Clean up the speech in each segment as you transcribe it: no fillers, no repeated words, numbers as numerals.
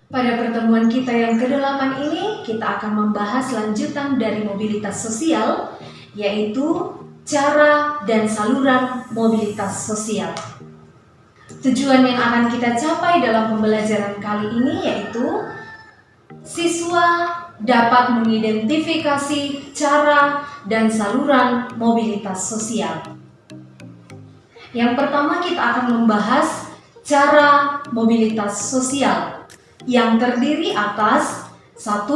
Pada pertemuan kita yang ke-8 ini, kita akan membahas lanjutan dari mobilitas sosial, yaitu cara dan saluran mobilitas sosial. Tujuan yang akan kita capai dalam pembelajaran kali ini yaitu siswa dapat mengidentifikasi cara dan saluran mobilitas sosial. Yang pertama, kita akan membahas cara mobilitas sosial yang terdiri atas 1.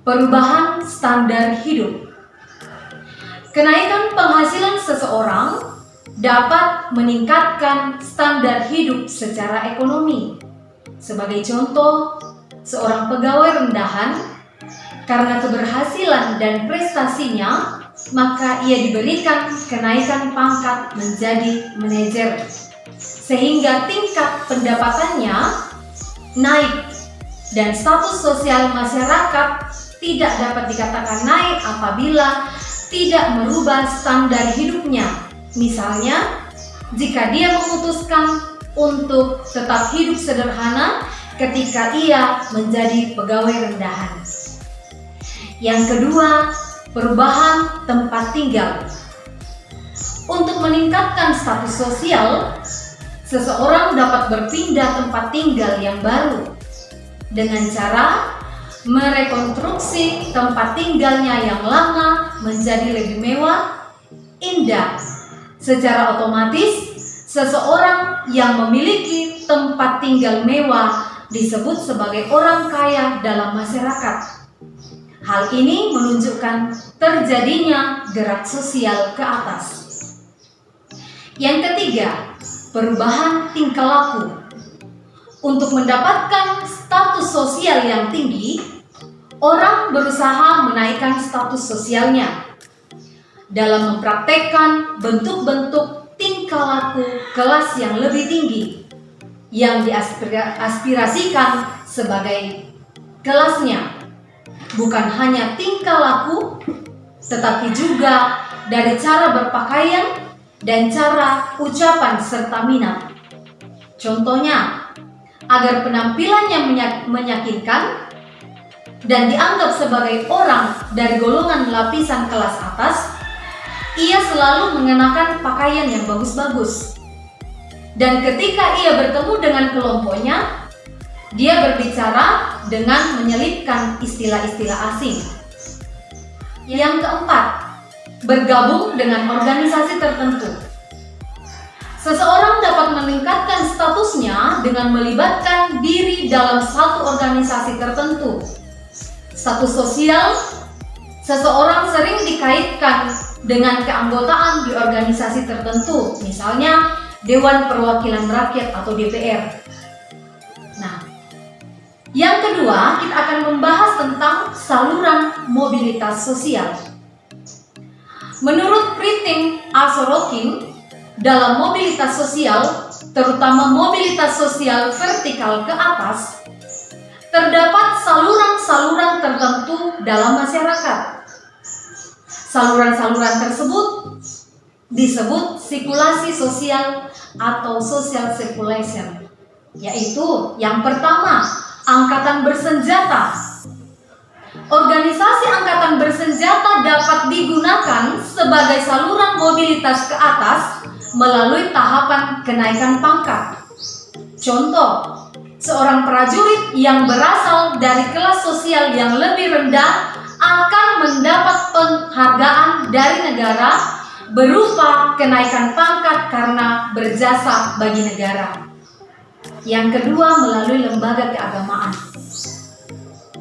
Perubahan standar hidup. Kenaikan penghasilan seseorang dapat meningkatkan standar hidup secara ekonomi. Sebagai contoh, seorang pegawai rendahan karena keberhasilan dan prestasinya, maka ia diberikan kenaikan pangkat menjadi manajer, sehingga tingkat pendapatannya naik dan status sosial masyarakat tidak dapat dikatakan naik apabila tidak merubah standar hidupnya. Misalnya, jika dia memutuskan untuk tetap hidup sederhana ketika ia menjadi pegawai rendahan. Yang kedua, perubahan tempat tinggal. Untuk meningkatkan status sosial, seseorang dapat berpindah tempat tinggal yang baru dengan cara merekonstruksi tempat tinggalnya yang lama menjadi lebih mewah, indah. Secara otomatis, seseorang yang memiliki tempat tinggal mewah disebut sebagai orang kaya dalam masyarakat. Hal ini menunjukkan terjadinya gerak sosial ke atas. Yang ketiga, perubahan tingkah laku. Untuk mendapatkan status sosial yang tinggi, orang berusaha menaikkan status sosialnya dalam mempraktekkan bentuk-bentuk tingkah laku kelas yang lebih tinggi yang diaspirasikan sebagai kelasnya. Bukan hanya tingkah laku, tetapi juga dari cara berpakaian dan cara ucapan serta minat. Contohnya, agar penampilannya meyakinkan dan dianggap sebagai orang dari golongan lapisan kelas atas, ia selalu mengenakan pakaian yang bagus-bagus. Dan ketika ia bertemu dengan kelompoknya, dia berbicara dengan menyelipkan istilah-istilah asing. Yang keempat, bergabung dengan organisasi tertentu. Seseorang dapat meningkatkan statusnya dengan melibatkan diri dalam satu organisasi tertentu. Status sosial seseorang sering dikaitkan dengan keanggotaan di organisasi tertentu, misalnya Dewan Perwakilan Rakyat atau DPR. Nah, yang kedua, kita akan membahas tentang saluran mobilitas sosial. Menurut Pritin A. Sorokin, dalam mobilitas sosial, terutama mobilitas sosial vertikal ke atas, terdapat saluran-saluran tertentu dalam masyarakat. Saluran-saluran tersebut disebut sirkulasi sosial atau social circulation, yaitu yang pertama, angkatan bersenjata. Organisasi angkatan bersenjata dapat digunakan sebagai saluran mobilitas ke atas melalui tahapan kenaikan pangkat. Contoh, seorang prajurit yang berasal dari kelas sosial yang lebih rendah akan mendapat penghargaan dari negara berupa kenaikan pangkat karena berjasa bagi negara. Yang kedua, melalui lembaga keagamaan.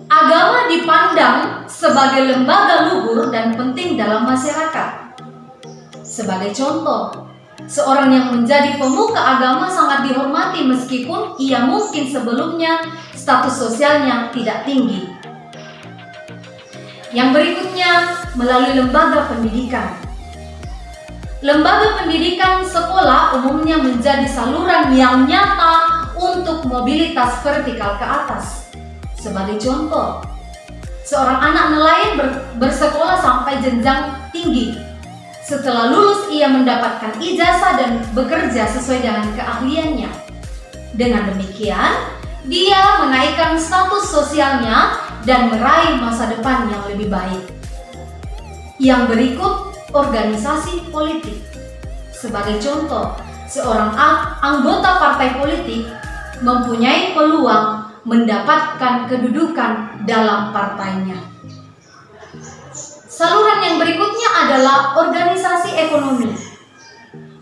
Agama dipandang sebagai lembaga luhur dan penting dalam masyarakat. Sebagai contoh, seorang yang menjadi pemuka agama sangat dihormati meskipun ia mungkin sebelumnya status sosialnya tidak tinggi. Yang berikutnya, melalui lembaga pendidikan. Lembaga pendidikan sekolah umumnya menjadi saluran yang nyata untuk mobilitas vertikal ke atas. Sebagai contoh, Seorang anak nelayan bersekolah sampai jenjang tinggi. Setelah lulus, ia mendapatkan ijazah dan bekerja sesuai dengan keahliannya. Dengan demikian, dia menaikkan status sosialnya dan meraih masa depan yang lebih baik. Yang berikut, organisasi politik. Sebagai contoh, seorang anggota partai politik mempunyai peluang mendapatkan kedudukan dalam partainya. Saluran yang berikutnya adalah organisasi ekonomi.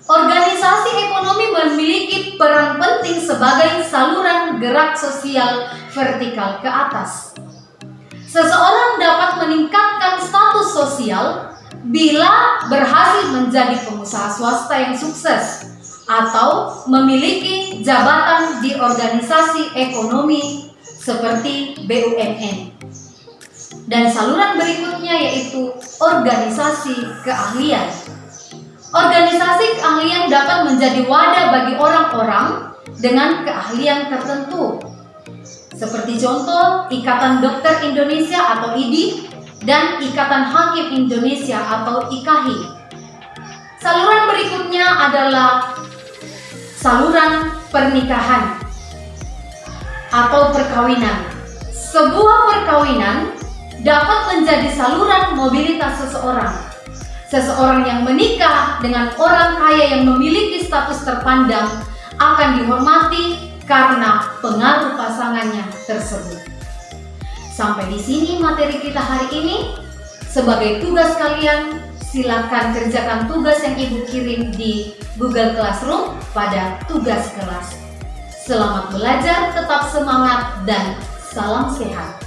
Organisasi ekonomi memiliki peran penting sebagai saluran gerak sosial vertikal ke atas. Seseorang dapat meningkatkan status sosial bila berhasil menjadi pengusaha swasta yang sukses atau memiliki jabatan di organisasi ekonomi seperti BUMN. Dan saluran berikutnya yaitu organisasi keahlian. Organisasi keahlian dapat menjadi wadah bagi orang-orang dengan keahlian tertentu. Seperti contoh Ikatan Dokter Indonesia atau IDI dan Ikatan Hakim Indonesia atau IKHI. Saluran berikutnya adalah saluran pernikahan atau perkawinan. Sebuah perkawinan dapat menjadi saluran mobilitas seseorang. Seseorang yang menikah dengan orang kaya yang memiliki status terpandang akan dihormati karena pengaruh pasangannya tersebut. Sampai di sini materi kita hari ini. Sebagai tugas kalian, silakan kerjakan tugas yang Ibu kirim di Google Classroom pada tugas kelas. Selamat belajar, tetap semangat, dan salam sehat.